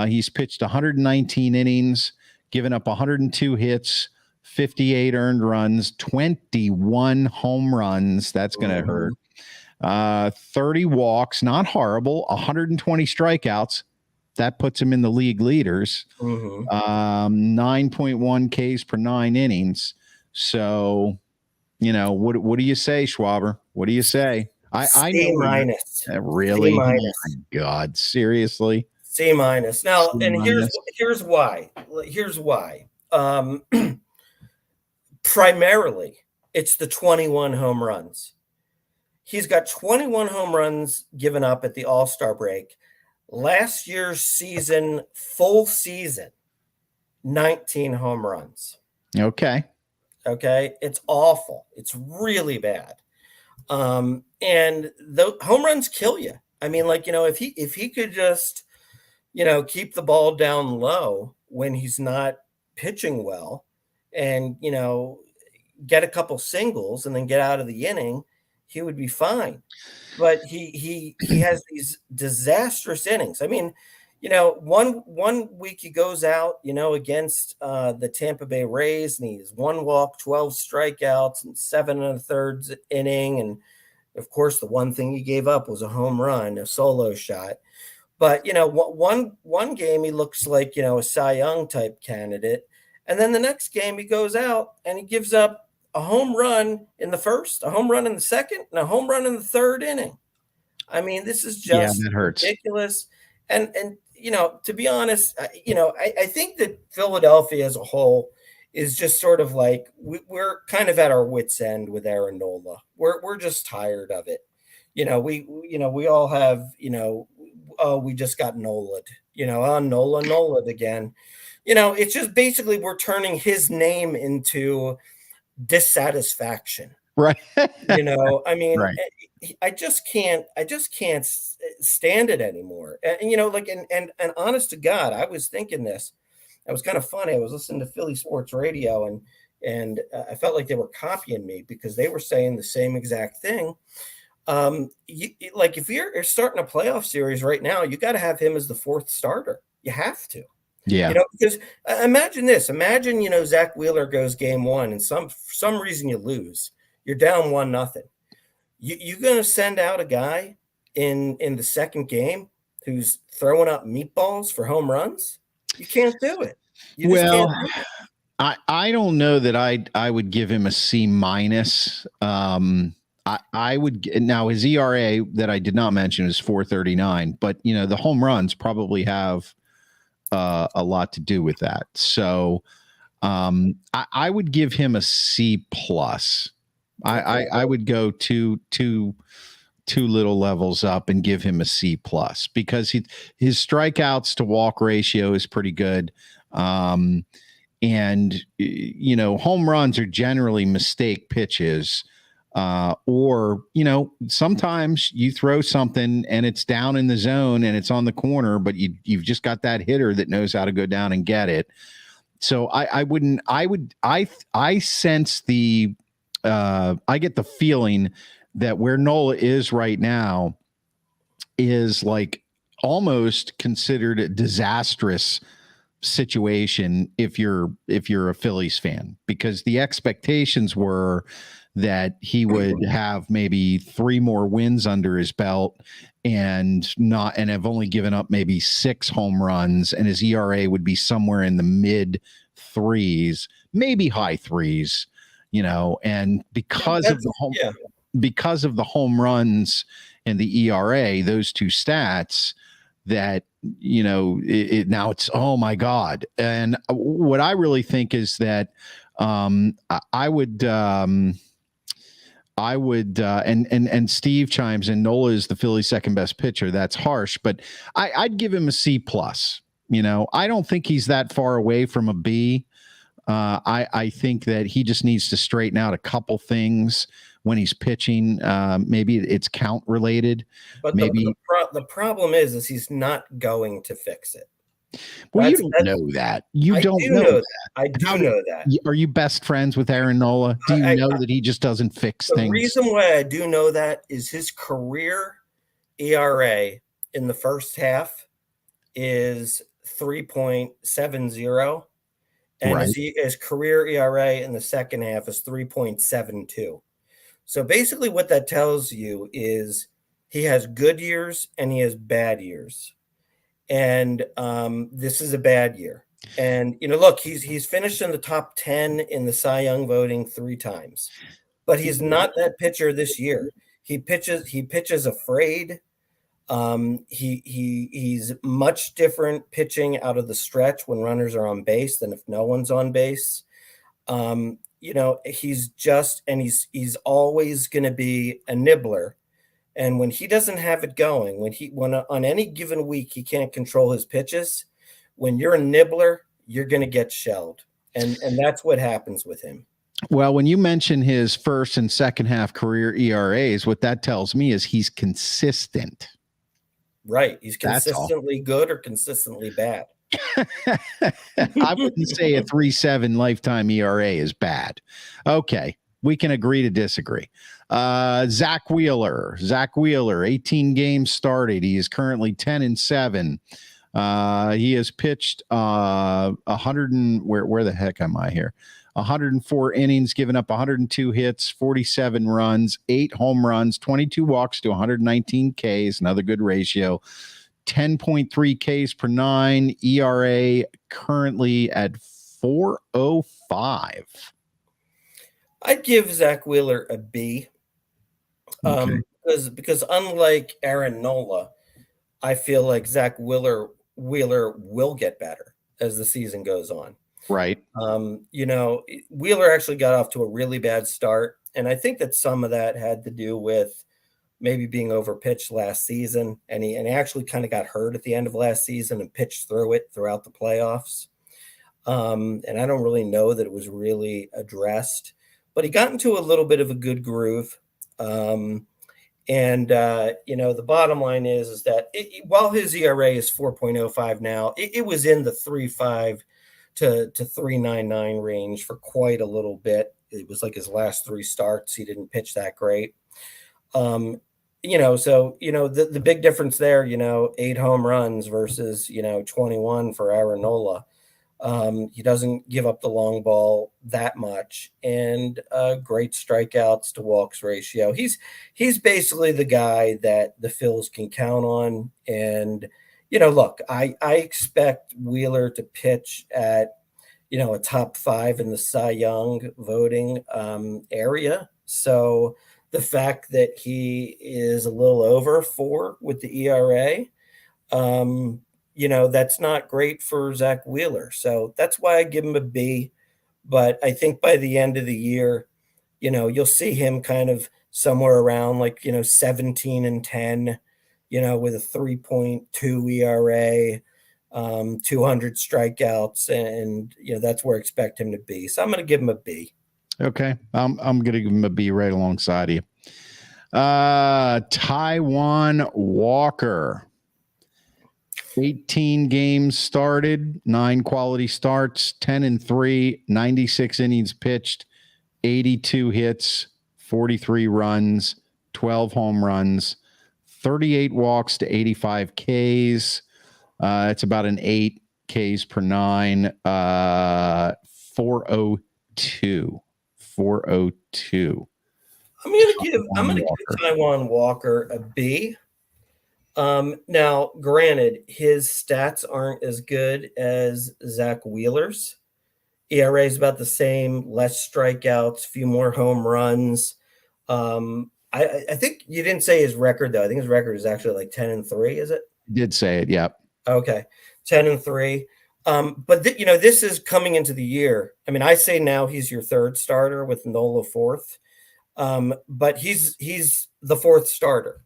He's pitched 119 innings, given up 102 hits, 58 earned runs, 21 home runs. That's going to hurt. 30 walks, not horrible. 120 strikeouts. That puts him in the league leaders. 9.1 Ks per 9 innings. So, what do you say, Schwaber? What do you say? I know minus. Really? Oh my God, seriously? C minus. Now, and here's why. Here's why. Primarily, it's the 21 home runs. He's got 21 home runs given up at the All-Star break. Last year's season, full season, 19 home runs. Okay. It's awful. It's really bad. And the home runs kill you. I mean, if he could just, keep the ball down low when he's not pitching well and, get a couple singles and then get out of the inning, he would be fine. But he has these disastrous innings. I mean, one week he goes out, against the Tampa Bay Rays, and he's 1 walk, 12 strikeouts, and 7 1/3 inning. And of course, the one thing he gave up was a home run, a solo shot. But one game he looks like a Cy Young type candidate, and then the next game he goes out and he gives up a home run in the first, a home run in the second, and a home run in the third inning. I mean, this is just ridiculous. And to be honest, I think that Philadelphia as a whole is just sort of like we're kind of at our wits' end with Aaron Nola. We're just tired of it. We all have we just got Nola'd. Nola'd again. It's just basically we're turning his name into dissatisfaction. Right. I mean, right. I just can't stand it anymore. And honest to God, I was thinking this. It was kind of funny. I was listening to Philly Sports Radio and I felt like they were copying me because they were saying the same exact thing. If you're starting a playoff series right now, you got to have him as the 4th starter. You have to. Yeah. Because imagine this. Imagine, Zach Wheeler goes game 1 and for some reason you lose. You're down 1-0. You're going to send out a guy in the second game who's throwing up meatballs for home runs? You can't do it. You just can't do it. I don't know that I would give him a C minus. I would now his ERA that I did not mention is 4.39, but the home runs probably have a lot to do with that. So I would give him a C plus. I would go two little levels up and give him a C plus because his strikeouts to walk ratio is pretty good. And home runs are generally mistake pitches. Or sometimes you throw something and it's down in the zone and it's on the corner, but you've just got that hitter that knows how to go down and get it. So I sense I get the feeling that where Nola is right now is like almost considered a disastrous situation if you're a Phillies fan, because the expectations were that he would have maybe 3 more wins under his belt and have only given up maybe 6 home runs, and his ERA would be somewhere in the mid 3s, maybe high 3s, and because of the home runs and the ERA, those two stats, that now it's, oh my God. And what I really think is that I would and Steve chimes in, Nola is the Phillies' second best pitcher. That's harsh, but I'd give him a C plus. I don't think he's that far away from a B. I think that he just needs to straighten out a couple things when he's pitching. Maybe it's count related. But maybe the problem is he's not going to fix it. Well, you don't know that. You don't know that. I do know that. Are you best friends with Aaron Nola? Do you know that he just doesn't fix things? The reason why I do know that is his career ERA in the first half is 3.70, and Right. his career ERA in the second half is 3.72. So basically what that tells you is he has good years and he has bad years. And this is a bad year. And look, he's finished in the top 10 in the Cy Young voting 3 times, but he's not that pitcher this year. He pitches afraid. He's much different pitching out of the stretch when runners are on base than if no one's on base. He's always going to be a nibbler. And when he doesn't have it going, when on any given week he can't control his pitches, when you're a nibbler, you're going to get shelled. And that's what happens with him. Well, when you mention his first and second half career ERAs, what that tells me is he's consistent. Right. He's consistently good or consistently bad. I wouldn't say a 3.7 lifetime ERA is bad. Okay. We can agree to disagree. Zach Wheeler, 18 games started. He is currently 10-7. He has pitched 100 and where the heck am I here? 104 innings, given up 102 hits, 47 runs, 8 home runs, 22 walks to 119 Ks, another good ratio. 10.3 Ks per 9, ERA currently at 4.05. I'd give Zach Wheeler a B. Because unlike Aaron Nola, I feel like Zach Wheeler will get better as the season goes on. Right. Wheeler actually got off to a really bad start, and I think that some of that had to do with maybe being overpitched last season, and he actually kind of got hurt at the end of last season and pitched through it throughout the playoffs. And I don't really know that it was really addressed, but he got into a little bit of a good groove. The bottom line is that while his ERA is 4.05 now, it was in the 3.5 to 3.99 range for quite a little bit. It was like his last 3 starts. He didn't pitch that great. The big difference there, 8 home runs versus, 21 for Aaron Nola. He doesn't give up the long ball that much, and great strikeouts to walks ratio. He's basically the guy that the Phils can count on. And look, I expect Wheeler to pitch at a top 5 in the Cy Young voting area. So the fact that he is a little over 4 with the ERA, that's not great for Zach Wheeler. So that's why I give him a B. But I think by the end of the year, you'll see him kind of somewhere around 17-10, with a 3.2 ERA, 200 strikeouts. And, that's where I expect him to be. So I'm going to give him a B. Okay. I'm going to give him a B right alongside you. Taijuan Walker. 18 games started, 9 quality starts, 10-3, 96 innings pitched, 82 hits, 43 runs, 12 home runs, 38 walks to 85 Ks. It's about an 8 Ks per 9, 402. I'm gonna give Taiwan Walker a B. Now, granted, his stats aren't as good as Zach Wheeler's. ERA is about the same, less strikeouts, few more home runs. I think you didn't say his record though. I think his record is actually like 10-3. Is it? Did say it? Yep. Okay, 10-3. But this is coming into the year. I mean, I say now he's your third starter with Nola fourth. But he's the fourth starter.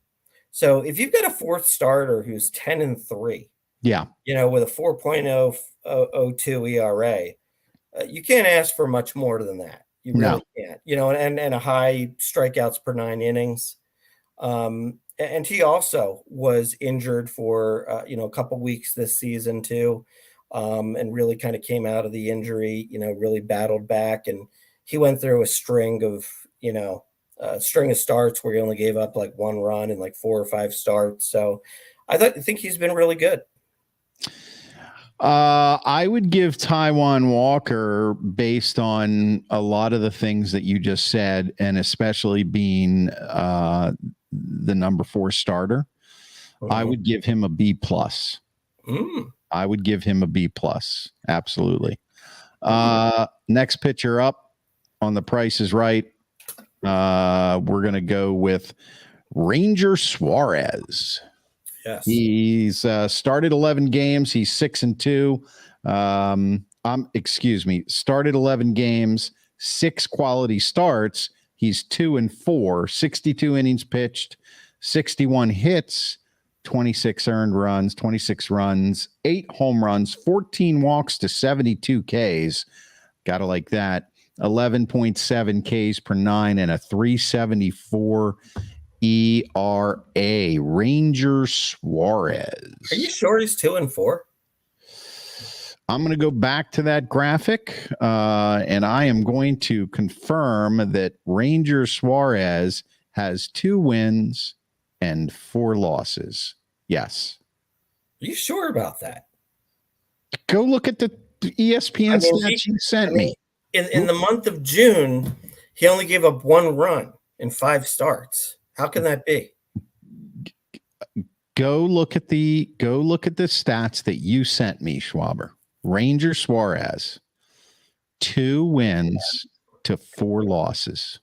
So if you've got a fourth starter who's 10-3, yeah, with a 4.002 ERA, you can't ask for much more than that. You really can't. And a high strikeouts per 9 innings. And he also was injured for a couple weeks this season too, and really kind of came out of the injury. Really battled back, and he went through a string of starts where he only gave up like 1 run in like 4 or 5 starts. So I think he's been really good. I would give Taiwan Walker, based on a lot of the things that you just said, and especially being the number 4 starter, I would give him a B+. I would give him a B+. Absolutely. Next pitcher up on The Price is Right. We're going to go with Ranger Suarez. Yes. He's started 11 games. He's 6-2. Started 11 games, 6 quality starts. He's 2-4, 62 innings pitched, 61 hits, 26 earned runs, 26 runs, 8 home runs, 14 walks to 72 Ks. Gotta like that. 11.7 Ks per 9 and a 3.74 ERA. Ranger Suarez. Are you sure he's 2-4? I'm going to go back to that graphic, and I am going to confirm that Ranger Suarez has 2 wins and 4 losses. Yes. Are you sure about that? Go look at the ESPN stats you sent me. In the month of June, he only gave up 1 run in 5 starts. How can that be? Go look at the stats that you sent me, Schwaber. Ranger Suarez, 2 wins to 4 losses.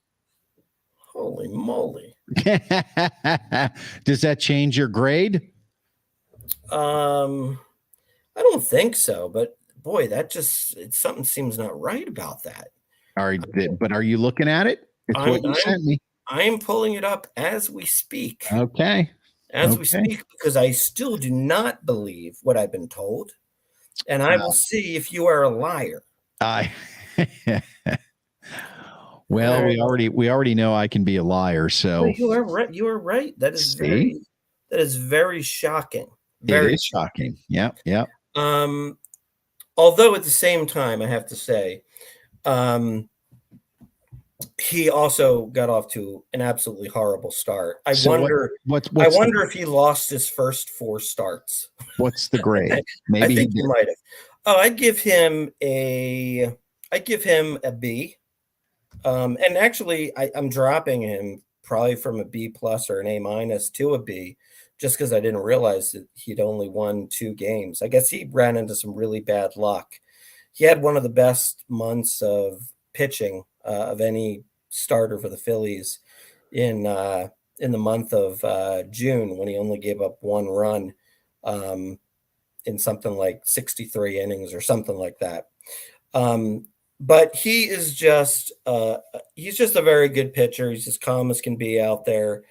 Holy moly. Does that change your grade? I don't think so, but boy, something seems not right about that. Are you looking at it? It's what you sent me. I am pulling it up as we speak. Okay. We speak, because I still do not believe what I've been told. And I will see if you are a liar. Well, we already know I can be a liar, so you are right. You are right. That is very shocking. Very shocking. Yep. Although at the same time, I have to say, he also got off to an absolutely horrible start. I wonder if he lost his first 4 starts. What's the grade? Maybe I think he might have. Oh, I'd give him a B. And actually, I'm dropping him probably from a B+ or an A- to a B, just because I didn't realize that he'd only won 2 games. I guess he ran into some really bad luck. He had one of the best months of pitching of any starter for the Phillies in the month of June, when he only gave up 1 run in something like 63 innings or something like that. But he is just he's just a very good pitcher. He's as calm as can be out there.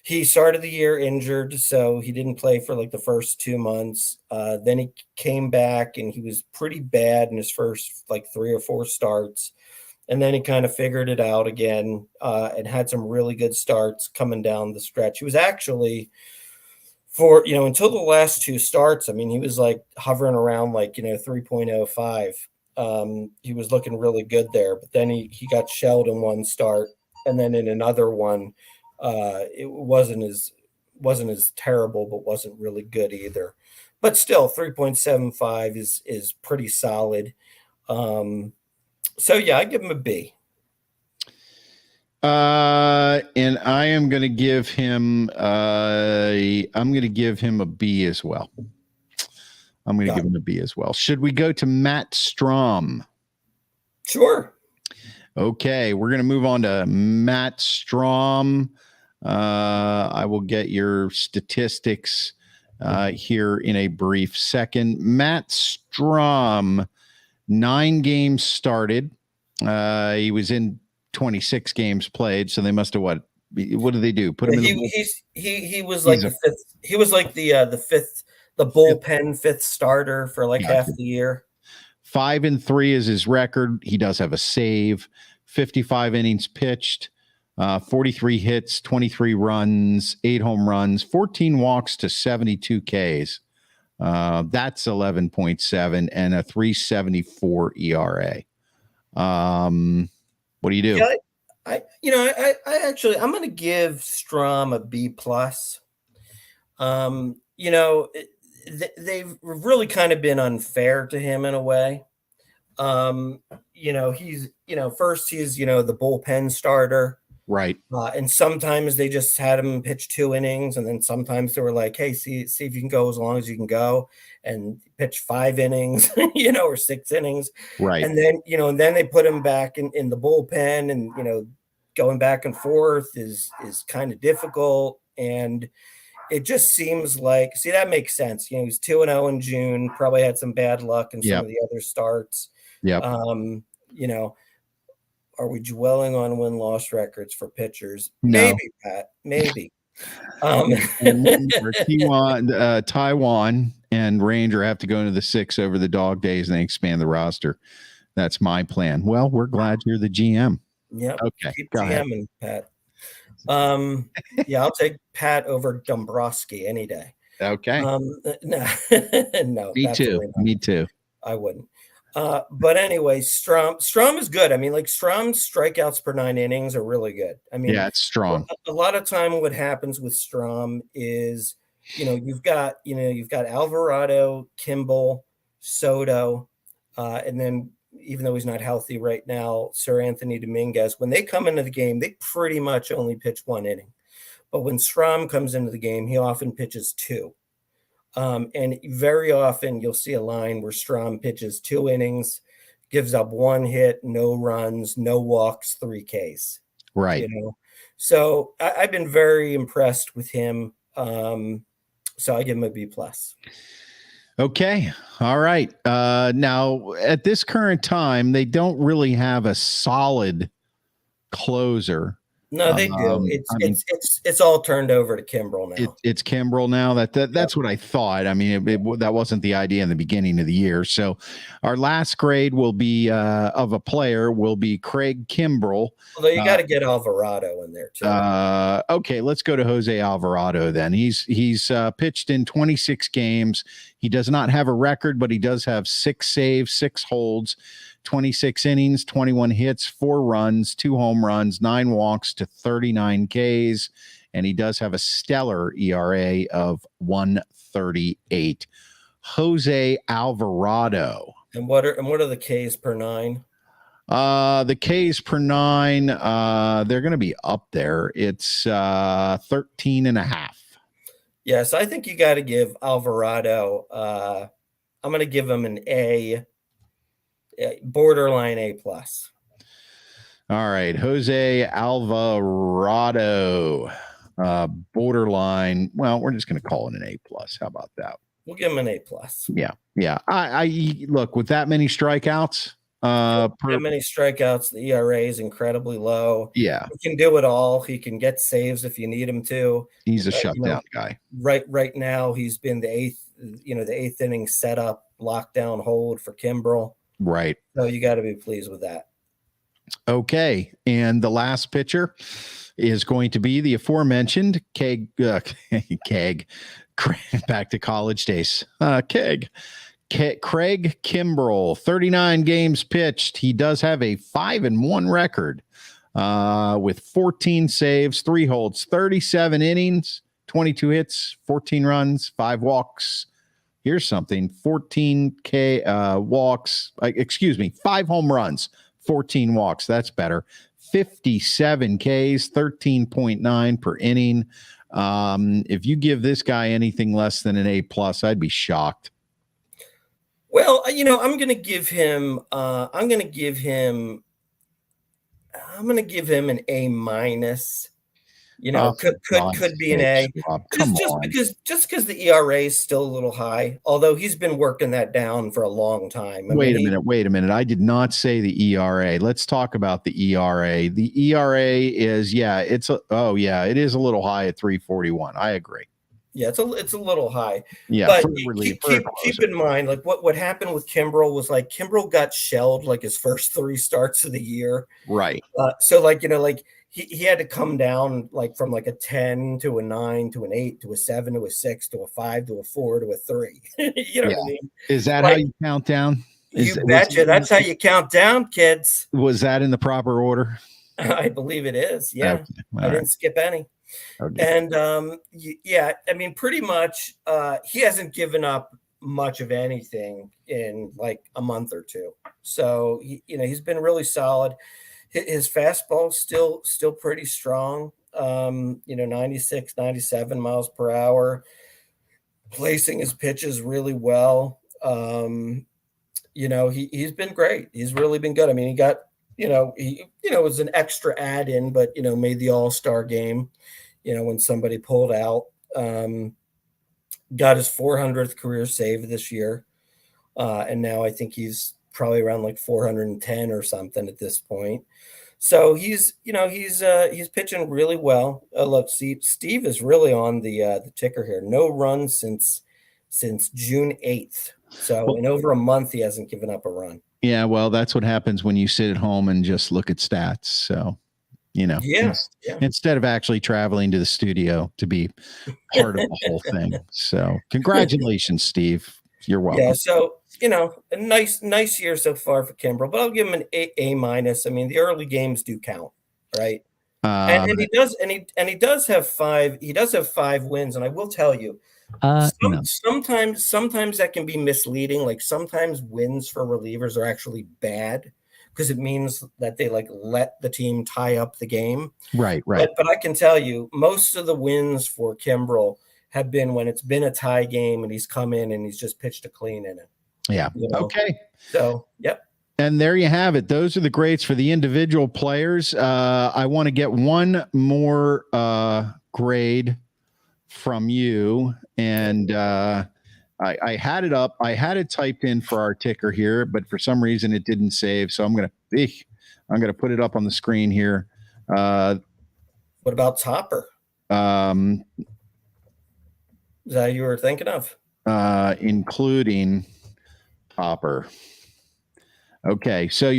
He started the year injured, so he didn't play for like the first 2 months. Then he came back, and he was pretty bad in his first like 3 or 4 starts. And then he kind of figured it out again, and had some really good starts coming down the stretch. He was actually, until the last 2 starts, I mean, he was like hovering around like, 3.05. He was looking really good there, but then he got shelled in 1 start, and then in another one, it wasn't as terrible, but wasn't really good either. But still, 3.75 is pretty solid. So yeah, I give him a B. And I am going to give him I'm going to give him a B as well. I'm going to give him a B as well. Should we go to Matt Strom? Sure. Okay, we're going to move on to Matt Strom. I will get your statistics here in a brief second. Matt Strom, 9 games started. He was in 26 games played, so they must have what did they do? Put him in the he was like the fifth. He was like the fifth, the bullpen fifth starter for like half the year. 5-3 is his record. He does have a save. 55 innings pitched. 43 hits, 23 runs, 8 home runs, 14 walks to 72 Ks. That's 11.7 and a 3.74 ERA. What do you do? Yeah, I actually I'm going to give Strom a B plus. They've really kind of been unfair to him in a way. He's first he's the bullpen starter. Right. And sometimes they just had him pitch 2 innings, and then sometimes they were like, hey, see if you can go as long as you can go, and pitch 5 innings, or 6 innings. Right. And then, and then they put him back in the bullpen, and, going back and forth is kind of difficult. And it just seems like, that makes sense. He's 2-0 in June, probably had some bad luck in some of the other starts. Yeah. Are we dwelling on win-loss records for pitchers? No. Maybe, Pat. Maybe. Taiwan and Ranger have to go into the 6 over the dog days and they expand the roster. That's my plan. Well, we're glad you're the GM. Yeah. Okay. Keep GMing, Pat. I'll take Pat over Dombrowski any day. Okay. No. Me too. Me too. I wouldn't. But anyway, Strom is good. I mean, like Strom's strikeouts per 9 innings are really good. I mean, yeah, it's strong. A lot of time what happens with Strom is, you've got Alvarado, Kimball, Soto, and then even though he's not healthy right now, Sir Anthony Dominguez, when they come into the game, they pretty much only pitch 1 inning. But when Strom comes into the game, he often pitches 2. And very often you'll see a line where Strom pitches 2 innings, gives up 1 hit, no runs, no walks, 3 Ks. Right. So I've been very impressed with him. So I give him a B plus. Okay. All right. Now at this current time, they don't really have a solid closer. No, they do. It's all turned over to Kimbrel now. It's Kimbrel now. That's what I thought. I mean, that wasn't the idea in the beginning of the year. So, our last grade will be of a player will be Craig Kimbrel. Although you got to get Alvarado in there too. Okay, let's go to Jose Alvarado then. He's pitched in 26 games. He does not have a record, but he does have 6 saves, 6 holds. 26 innings, 21 hits, 4 runs, 2 home runs, 9 walks to 39 Ks, and he does have a stellar ERA of 1.38. Jose Alvarado. And what are the Ks per 9? The Ks per 9, they're going to be up there. It's 13.5. Yes, I think you got to give Alvarado. I'm going to give him an A. Borderline A plus. All right, Jose Alvarado, borderline. Well, we're just going to call it an A plus. How about that? We'll give him an A plus. Yeah. I look with that many strikeouts. Many strikeouts. The ERA is incredibly low. Yeah, he can do it all. He can get saves if you need him to. He's a shutdown guy. Right now, he's been the 8th inning setup, lockdown hold for Kimbrel. Right. So you got to be pleased with that. Okay. And the last pitcher is going to be the aforementioned Keg, back to college days. Craig Kimbrel, 39 games pitched. He does have a 5-1 record with 14 saves, 3 holds, 37 innings, 22 hits, 14 runs, 5 walks. Here's something, 14 walks, 5 home runs, 14 walks. That's better. 57 Ks, 13.9 per inning. If you give this guy anything less than an A plus, I'd be shocked. Well, I'm going to give him. I'm going to give him an A minus. Oh, for Could God's be an sakes, A, Rob, come just on. because the ERA is still a little high, although he's been working that down for a long time. Wait a minute. I did not say the ERA. Let's talk about the ERA. The ERA is, it is a little high at 3.41. I agree. Yeah, it's a little high. Yeah, But for a reliever, keep in mind, like what happened with Kimbrel was like Kimbrel got shelled like his first 3 starts of the year. right. So like he had to come down like from like a 10 to a 9 to an 8 to a 7 to a 6 to a 5 to a 4 to a 3. You know what I mean? Is that how Like, you count down? you betcha. That's how you count down, kids. Was that in the proper order? I believe it is. Yeah. Okay. I didn't skip any. Okay. And I mean, pretty much he hasn't given up much of anything in like a month or two. So he's been really solid. His fastball still pretty strong. 96, 97 miles per hour. Placing his pitches really well. He's been great. He's really been good. I mean, he got, it was an extra add in, but, made the All-Star game, when somebody pulled out. Got his 400th career save this year. And now I think he's probably around like 410 or something at this point. So he's pitching really well. Look, Steve is really on the ticker here. No runs since June 8th. So in over a month, he hasn't given up a run. Yeah, well, that's what happens when you sit at home and just look at stats. So, instead of actually traveling to the studio to be part of the whole thing. So congratulations, Steve. You're welcome. Yeah, so a nice year so far for Kimbrel, but I'll give him an A minus. I mean, the early games do count, right? And he does have 5. He does have 5 wins, and I will tell you, sometimes that can be misleading. Like sometimes wins for relievers are actually bad because it means that they like let the team tie up the game. Right. But I can tell you, most of the wins for Kimbrel have been when it's been a tie game and he's come in and he's just pitched a clean in it. Yeah. Okay. So, yep. And there you have it. Those are the grades for the individual players. I want to get one more grade from you. And I had it up. I had it typed in for our ticker here, but for some reason it didn't save. So I'm going to put it up on the screen here. What about Topper? Is that who you were thinking of? Including Topper. Okay, so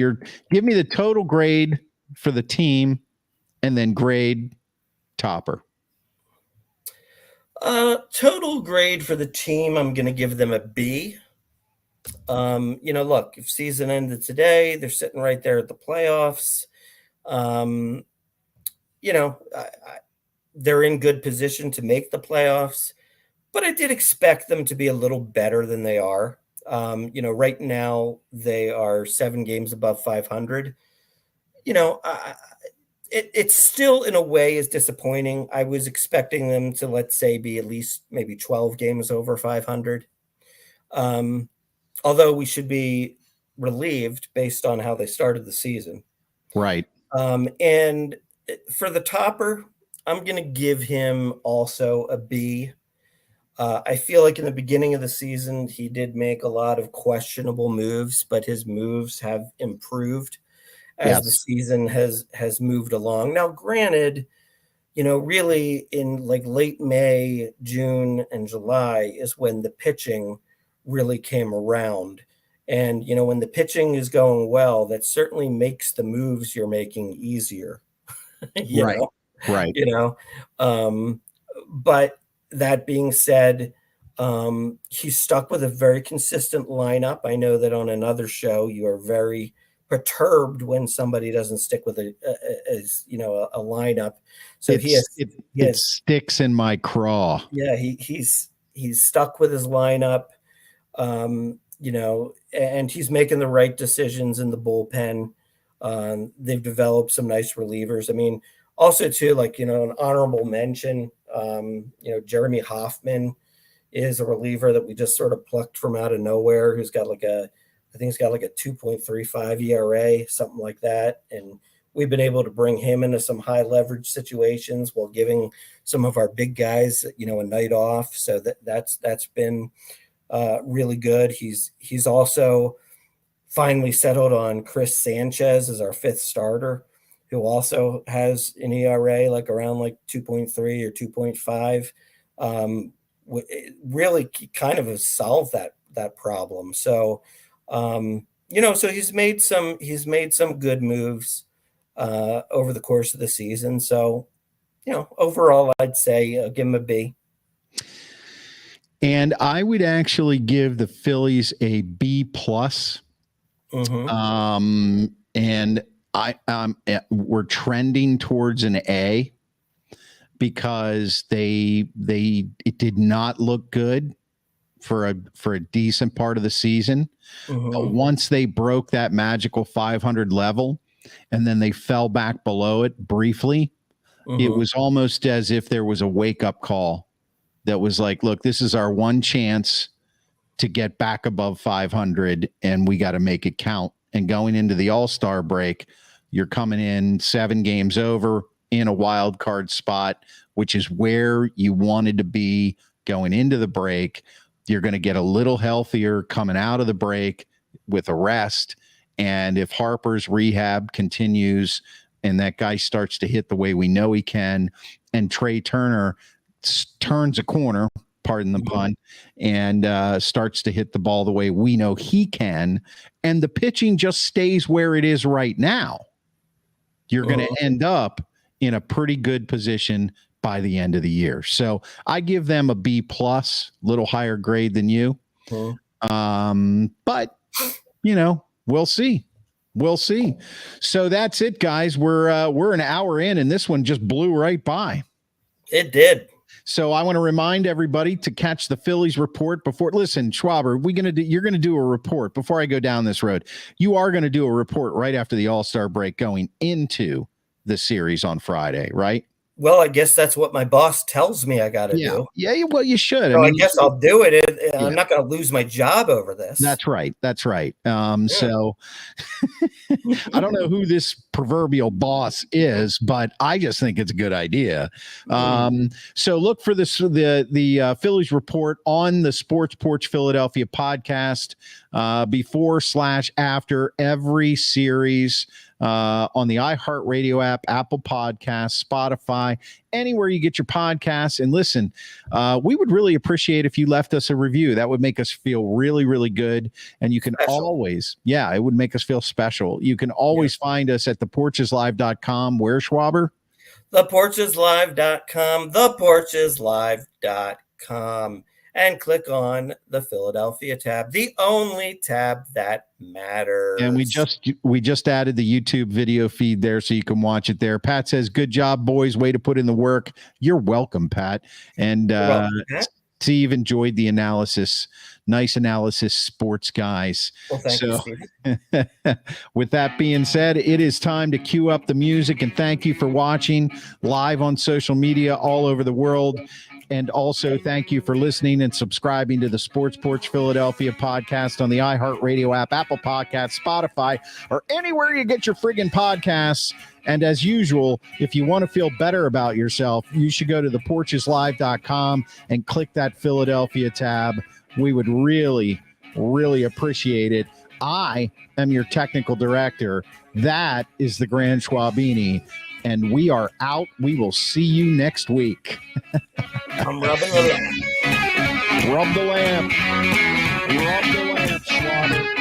give me the total grade for the team and then grade Topper. Total grade for the team, I'm going to give them a B. Look, if season ended today, they're sitting right there at the playoffs. They're in good position to make the playoffs, but I did expect them to be a little better than they are. Right now they are 7 games above 500. It's still in a way is disappointing. I was expecting them to, let's say, be at least maybe 12 games over 500. Although we should be relieved based on how they started the season. Right. And for the Topper, I'm going to give him also a B. I feel like in the beginning of the season, he did make a lot of questionable moves, but his moves have improved as the season has moved along. Now, granted, really in like late May, June, and July is when the pitching really came around. And, when the pitching is going well, that certainly makes the moves you're making easier. Right. But that being said, he's stuck with a very consistent lineup. I know that on another show, you are very perturbed when somebody doesn't stick with a lineup. So it sticks in my craw. Yeah, he's stuck with his lineup, and he's making the right decisions in the bullpen. They've developed some nice relievers. I mean, also too, like, an honorable mention, Jeremy Hoffman is a reliever that we just sort of plucked from out of nowhere, who's got I think he's got like a 2.35 ERA, something like that. And we've been able to bring him into some high leverage situations while giving some of our big guys, a night off. So that's been really good. He's also finally settled on Chris Sanchez as our fifth starter, who also has an ERA like around like 2.3 or 2.5. Really kind of has solved that problem. So, so he's made some good moves over the course of the season. So, overall, I'd say give him a B. And I would actually give the Phillies a B plus. Mm-hmm. And we're trending towards an A because it did not look good for a decent part of the season. Mm-hmm. But once they broke that magical 500 level and then they fell back below it briefly, Mm-hmm. it was almost as if there was a wake-up call that was like, look, this is our one chance to get back above 500 and we got to make it count. And going into the All-Star break, you're coming in 7 games over in a wild card spot, which is where you wanted to be going into the break. You're going to get a little healthier coming out of the break with a rest. And if Harper's rehab continues and that guy starts to hit the way we know he can, and Trey Turner turns a corner, pardon the pun, and starts to hit the ball the way we know he can, and the pitching just stays where it is right now, you're going to end up in a pretty good position by the end of the year. So I give them a B plus, little higher grade than you. But we'll see. We'll see. So that's it, guys. We're an hour in, and this one just blew right by. It did. So I want to remind everybody to catch the Phillies report before. Listen, Schwaber, you're going to do a report before I go down this road. You are going to do a report right after the All-Star break going into the series on Friday, right? Well, I guess that's what my boss tells me I got to do. Yeah, well, you should. So I guess I'll do it. I'm not going to lose my job over this. That's right. So I don't know who this proverbial boss is, but I just think it's a good idea. So look for the Phillies report on the Sports Porch Philadelphia podcast before/after every series on the iHeartRadio app, Apple Podcasts, Spotify, anywhere you get your podcasts. And listen, we would really appreciate if you left us a review. That would make us feel really, really good. And you can always, it would make us feel special. You can always find us at theporcheslive.com. Where, Schwaber? Theporcheslive.com, theporcheslive.com. And click on the Philadelphia tab, the only tab that matters. And we just added the YouTube video feed there so you can watch it there. Pat says, good job, boys. Way to put in the work. You're welcome, Pat. And Steve enjoyed the analysis. Nice analysis, sports guys. Well, thank you, Steve. With that being said, it is time to cue up the music. And thank you for watching live on social media all over the world. And also thank you for listening and subscribing to the Sports Porch Philadelphia podcast on the iHeartRadio app, Apple Podcasts, Spotify, or anywhere you get your friggin' podcasts. And as usual, if you want to feel better about yourself, you should go to theporcheslive.com and click that Philadelphia tab. We would really, really appreciate it. I am your technical director. That is the Grand Schwabini. And we are out. We will see you next week. I'm rubbing the lamp. Rub the lamp. Rub the lamp, Schwaber.